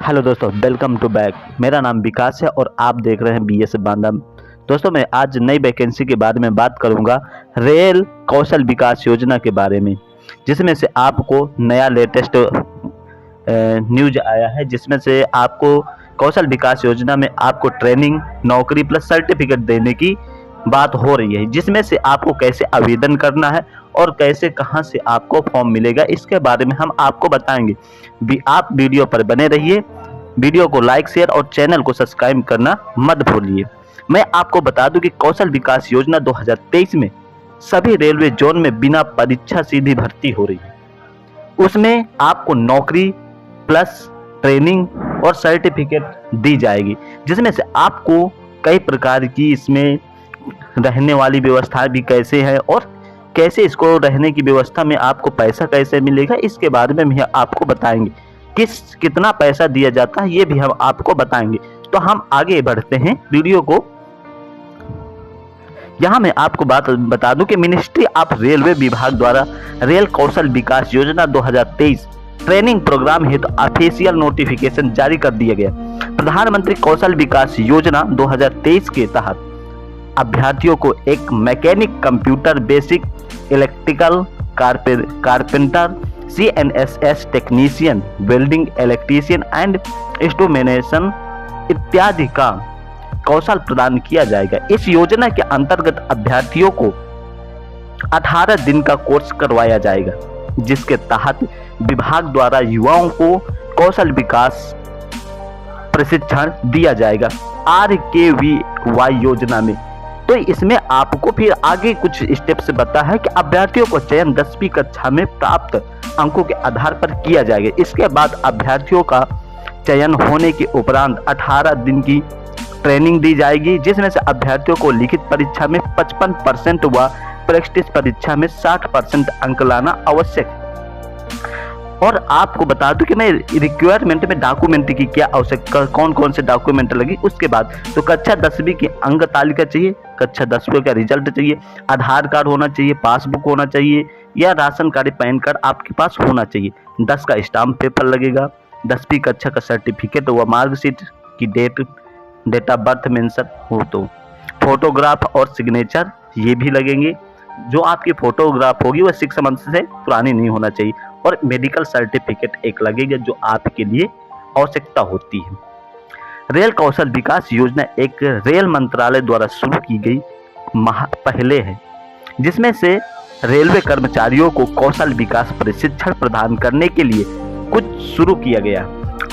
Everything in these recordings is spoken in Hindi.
हेलो दोस्तों, वेलकम टू बैक। मेरा नाम विकास है और आप देख रहे हैं BS बांदा। दोस्तों, मैं आज नई वैकेंसी के बारे में बात करूंगा, रेल कौशल विकास योजना के बारे में, जिसमें से आपको नया लेटेस्ट न्यूज आया है, जिसमें से आपको कौशल विकास योजना में आपको ट्रेनिंग, नौकरी प्लस सर्टिफिकेट देने की बात हो रही है, जिसमें से आपको कैसे आवेदन करना है और कैसे कहां से आपको फॉर्म मिलेगा, इसके बारे में हम आपको बताएंगे। आप वीडियो पर बने रहिए, वीडियो को लाइक शेयर और चैनल को सब्सक्राइब करना मत भूलिए। मैं आपको बता दूं कि कौशल विकास योजना 2023 में सभी रेलवे जोन में बिना परीक्षा सीधी भर्ती हो रही है। उसमें आपको नौकरी प्लस ट्रेनिंग और सर्टिफिकेट दी जाएगी, जिसमें से आपको कई प्रकार की इसमें रहने वाली व्यवस्था भी कैसे है और कैसे इसको रहने की व्यवस्था में आपको पैसा कैसे मिलेगा, इसके बारे में भी आपको बताएंगे। कितना पैसा दिया जाता है ये भी हम आपको बताएंगे। तो हम आगे बढ़ते हैं वीडियो को। यहाँ मैं आपको बात बता दूं कि मिनिस्ट्री ऑफ रेलवे विभाग द्वारा रेल कौशल विकास योजना 2023 ट्रेनिंग प्रोग्राम हेतु ऑफिशियल नोटिफिकेशन जारी कर दिया गया। प्रधानमंत्री कौशल विकास योजना 2023 के तहत अभ्यर्थियों को एक mechanic, computer basic, electrical, carpenter, CNSS technician, welding, electrician and instrumentation इत्यादि का कौशल प्रदान किया जाएगा। इस योजना के अंतर्गत अभ्यर्थियों को 18 दिन का कोर्स करवाया जाएगा, जिसके तहत विभाग द्वारा युवाओं को कौशल विकास प्रशिक्षण दिया जाएगा RKVY योजना में। तो इसमें आपको फिर आगे कुछ स्टेप से बता है कि अभ्यर्थियों को चयन 10वीं कक्षा में प्राप्त अंकों के आधार पर किया जाएगा। इसके बाद अभ्यर्थियों का चयन होने के उपरांत 18 दिन की ट्रेनिंग दी जाएगी, जिसमें से अभ्यर्थियों को लिखित परीक्षा में 55% व प्रैक्टिस परीक्षा में 60% अंक लाना आवश्यक है। और आपको बता दूं कि मैं रिक्वायरमेंट में डॉक्यूमेंट की क्या आवश्यकता, कौन कौन से डॉक्यूमेंट लगी उसके बाद। तो कक्षा 10वीं की अंक तालिका चाहिए, कक्षा 10वीं का रिजल्ट चाहिए, आधार कार्ड होना चाहिए, पासबुक होना चाहिए या राशन कार्ड, पैन कार्ड आपके पास होना चाहिए। 10 का स्टाम्प पेपर लगेगा, 10वीं कक्षा का सर्टिफिकेट व मार्कशीट की डेट ऑफ बर्थ मेंशन हो तो फोटोग्राफ और सिग्नेचर ये भी लगेंगे। जो आपकी फोटोग्राफ होगी वह 6 मंथ से पुरानी नहीं होना चाहिए। और मेडिकल सर्टिफिकेट एक लगेगा जो आपके लिए आवश्यकता होती है। रेल कौशल विकास योजना एक रेल मंत्रालय द्वारा शुरू की गई पहले है, जिसमें से रेलवे कर्मचारियों को कौशल विकास प्रशिक्षण प्रदान करने के लिए कुछ शुरू किया गया।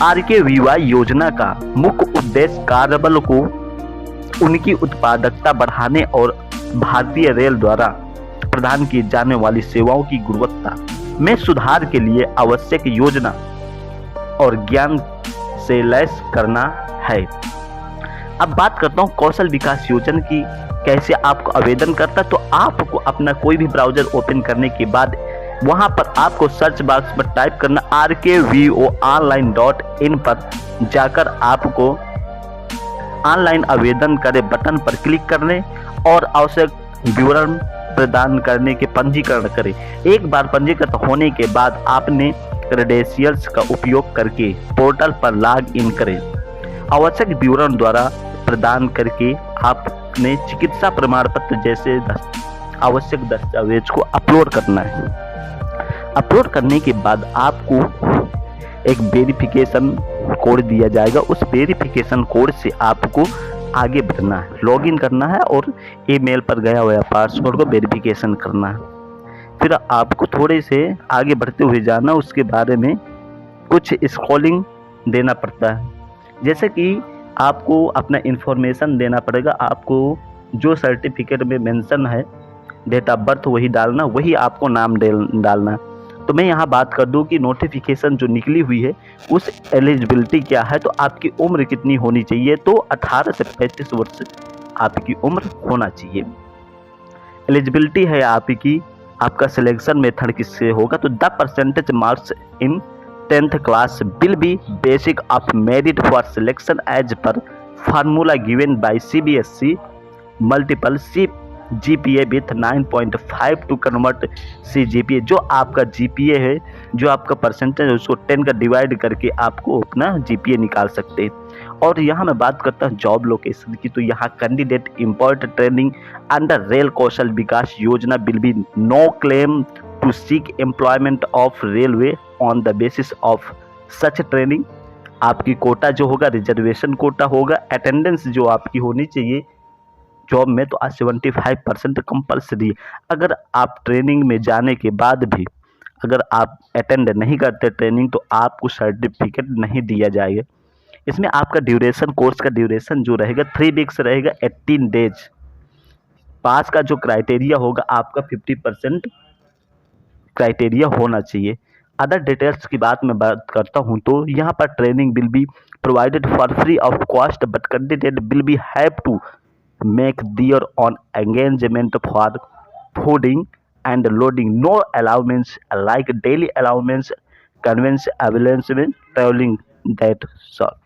RKVY योजना का मुख्य उद्देश्य कार्यबल को उनकी उत्पादकता बढ़ाने और भारतीय रेल द्वारा प्रदान की जाने वाली सेवाओं की गुणवत्ता में सुधार के लिए आवश्यक योजना और ज्ञान से लैस करना है। अब बात करता हूं कौशल विकास योजना की कैसे आपको आवेदन करता है। तो आपको अपना कोई भी ब्राउजर ओपन करने के बाद वहां पर आपको सर्च बॉक्स पर टाइप करना rkvoonline.in पर जाकर आपको ऑनलाइन आवेदन करे बटन पर क्लिक करने और आवश्यक विवरण प्रदान करने के पंजीकरण करें। एक बार पंजीकृत होने के बाद आपने क्रेडेंशियल्स का उपयोग करके पोर्टल पर लॉग इन करें। आवश्यक विवरण द्वारा प्रदान करके आपने चिकित्सा प्रमाण पत्र जैसे आवश्यक दस्तावेज को अपलोड करना है। अपलोड करने के बाद आपको एक वेरिफिकेशन कोड दिया जाएगा। उस वेरिफिकेशन कोड से आपको आगे बढ़ना है, लॉगिन करना है और ईमेल पर गया हुआ पासवर्ड को वेरिफिकेशन करना है। फिर आपको थोड़े से आगे बढ़ते हुए जाना, उसके बारे में कुछ स्क्रॉलिंग देना पड़ता है। जैसे कि आपको अपना इंफॉर्मेशन देना पड़ेगा, आपको जो सर्टिफिकेट में मेंशन है डेट ऑफ बर्थ वही डालना, वही आपको नाम डालना। तो मैं यहाँ बात कर दूं कि नोटिफिकेशन जो निकली हुई है उस एलिजिबिलिटी क्या है। तो आपकी उम्र कितनी होनी चाहिए, तो 18 से 35 वर्ष आपकी उम्र होना चाहिए। एलिजिबिलिटी है आपकी, आपका सिलेक्शन मेथड किससे होगा, तो the percentage marks in 10th class will be basic of merit for selection as per formula given by CBSE multiple C GPA with 9.5 to convert CGPA। जो आपका GPA है, जो आपका परसेंटेज है, उसको 10 का डिवाइड करके आपको अपना GPA निकाल सकते हैं। और यहाँ मैं बात करता हूँ जॉब लोकेशन की, तो यहाँ candidate import training under Rail Kaushal Vikas Yojana will be no claim to seek employment of railway on the basis of such training. आपकी कोटा जो होगा रिजर्वेशन कोटा होगा। अटेंडेंस जो आपकी होनी चाहिए जॉब में, तो आज 75% कंपल्सरी। अगर आप ट्रेनिंग में जाने के बाद भी अगर आप अटेंड नहीं करते ट्रेनिंग, तो आपको सर्टिफिकेट नहीं दिया जाएगा। इसमें आपका ड्यूरेशन, कोर्स का ड्यूरेशन जो रहेगा 3 वीक्स रहेगा, 18 डेज। पास का जो क्राइटेरिया होगा आपका 50% क्राइटेरिया होना चाहिए। अदर डिटेल्स की मैं बात करता हूँ, तो यहाँ पर training will be provided for free of cost, but candidate will be have to make their own engagement for fooding and loading. No allowance like daily allowance, convenience, availance, traveling, that sort.